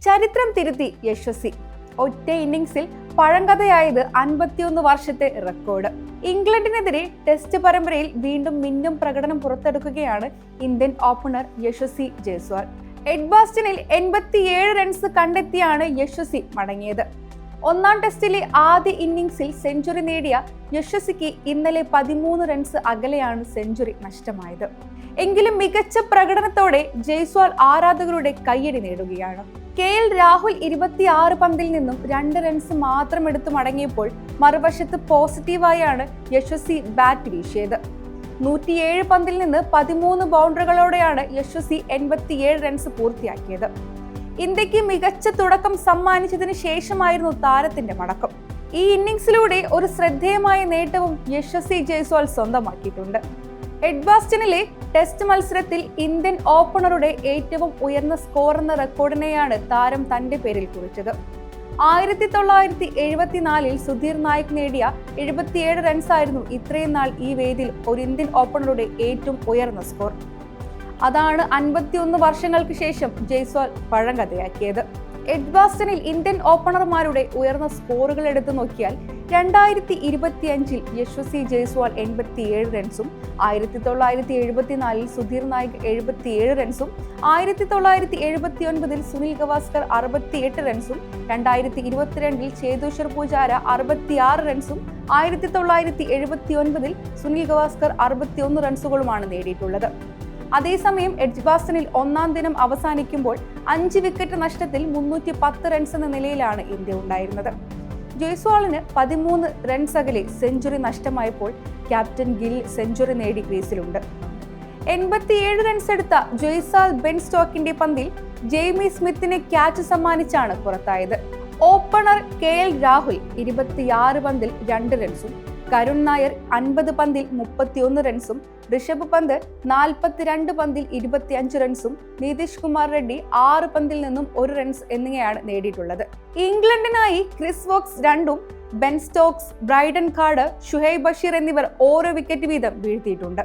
ചരിത്രം തിരുത്തി യശസ്വി. ഒറ്റ ഇന്നിംഗ്സിൽ പഴങ്കഥയായത് 51 വർഷത്തെ റെക്കോർഡ്. ഇംഗ്ലണ്ടിനെതിരെ ടെസ്റ്റ് പരമ്പരയിൽ വീണ്ടും മിന്നും പ്രകടനം പുറത്തെടുക്കുകയാണ് ഇന്ത്യൻ ഓപ്പണർ യശസ്വി ജയ്സ്വാൾ. എഡ്ബാസ്റ്റണിൽ 87 റൺസ് കണ്ടെത്തിയാണ് യശസ്വി മടങ്ങിയത്. ഒന്നാം ടെസ്റ്റിലെ ആദ്യ ഇന്നിംഗ്സിൽ സെഞ്ചുറി നേടിയ യശസ്വിക്ക് ഇന്നലെ 13 റൺസ് അകലെയാണ് സെഞ്ചുറി നഷ്ടമായത്. എങ്കിലും മികച്ച പ്രകടനത്തോടെ ജയ്സ്വാൾ ആരാധകരുടെ കയ്യടി നേടുകയാണ്. KL രാഹുൽ 26 പന്തിൽ നിന്നും 2 റൺസ് മാത്രം എടുത്തു മടങ്ങിയപ്പോൾ മറുവശത്ത് പോസിറ്റീവായാണ് യശസ്വി ബാറ്റ് വീശിയത്. 107 പന്തിൽ നിന്ന് 13 ബൗണ്ടറികളോടെയാണ് യശസ്വി 87 റൺസ് പൂർത്തിയാക്കിയത്. ഇന്ത്യക്ക് മികച്ച തുടക്കം സമ്മാനിച്ചതിന് ശേഷമായിരുന്നു താരത്തിന്റെ മടക്കം. ഈ ഇന്നിംഗ്സിലൂടെ ഒരു ശ്രദ്ധേയമായ നേട്ടവും യശസ്വി ജയ്സ്വാൾ സ്വന്തമാക്കിയിട്ടുണ്ട്. എഡ്ബാസ്റ്റണിലെ ടെസ്റ്റ് മത്സരത്തിൽ ഇന്ത്യൻ ഓപ്പണറുടെ ഏറ്റവും ഉയർന്ന സ്കോർ എന്ന റെക്കോർഡിനെയാണ് താരം തന്റെ പേരിൽ കുറിച്ചത്. 1974 സുധീർ നായക് നേടിയ 77 റൺസായിരുന്നു ഇത്രയും നാൾ ഈ വേദിയിൽ ഒരു ഇന്ത്യൻ ഓപ്പണറുടെ ഏറ്റവും ഉയർന്ന സ്കോർ. അതാണ് 51 വർഷങ്ങൾക്ക് ശേഷം ജയ്സ്വാൾ പഴങ്കഥയാക്കിയത്. എഡ്ബാസ്റ്റണിൽ ഇന്ത്യൻ ഓപ്പണർമാരുടെ ഉയർന്ന സ്കോറുകൾ എടുത്തു നോക്കിയാൽ 2025 യശസ്വി ജയ്സ്വാൾ 87 റൺസും 1974 സുധീർ നായക് 77 റൺസും 1979 സുനിൽ ഗവാസ്കർ 68 റൺസും 2022 ചേതേശ്വർ പൂജാര 66 റൺസും 1979 സുനിൽ ഗവാസ്കർ 61 റൺസുകളുമാണ് നേടിയിട്ടുള്ളത്. അതേസമയം എഡ്ജ്ബാസ്റ്റണിൽ ഒന്നാം ദിനം അവസാനിക്കുമ്പോൾ 5 വിക്കറ്റ് നഷ്ടത്തിൽ 310 റൺസ് എന്ന നിലയിലാണ് ഇന്ത്യ ഉണ്ടായിരുന്നത്. ജയ്സ്വാളിന് 13 റൺസ് അകലെ സെഞ്ചുറി നഷ്ടമായപ്പോൾ ക്യാപ്റ്റൻ ഗിൽ സെഞ്ചുറി നേടി ക്രീസിലുണ്ട്. 87 റൺസ് എടുത്ത ജയ്സ്വാൾ ബെൻ സ്റ്റോക്കിന്റെ പന്തിൽ ജെയ്മി സ്മിത്തിന് ക്യാച്ച് സമ്മാനിച്ചാണ് പുറത്തായത്. ഓപ്പണർ KL രാഹുൽ 26 പന്തിൽ 2 റൺസും കരുൺ നായർ 50 പന്തിൽ 31 റൺസും ഋഷഭ് പന്ത് 42 പന്തിൽ 25 റൺസും നിതീഷ് കുമാർ റെഡ്ഡി 6 പന്തിൽ നിന്നും 1 റൺസ് എന്നിങ്ങനെയാണ് നേടിയിട്ടുള്ളത്. ഇംഗ്ലണ്ടിനായി ക്രിസ് വോക്സ് 2ഉം Ben Stokes, Brydon Carse, Shoaib Bashir എന്നിവർ ഓരോ വിക്കറ്റ് വീതം വീഴ്ത്തിയിട്ടുണ്ട്.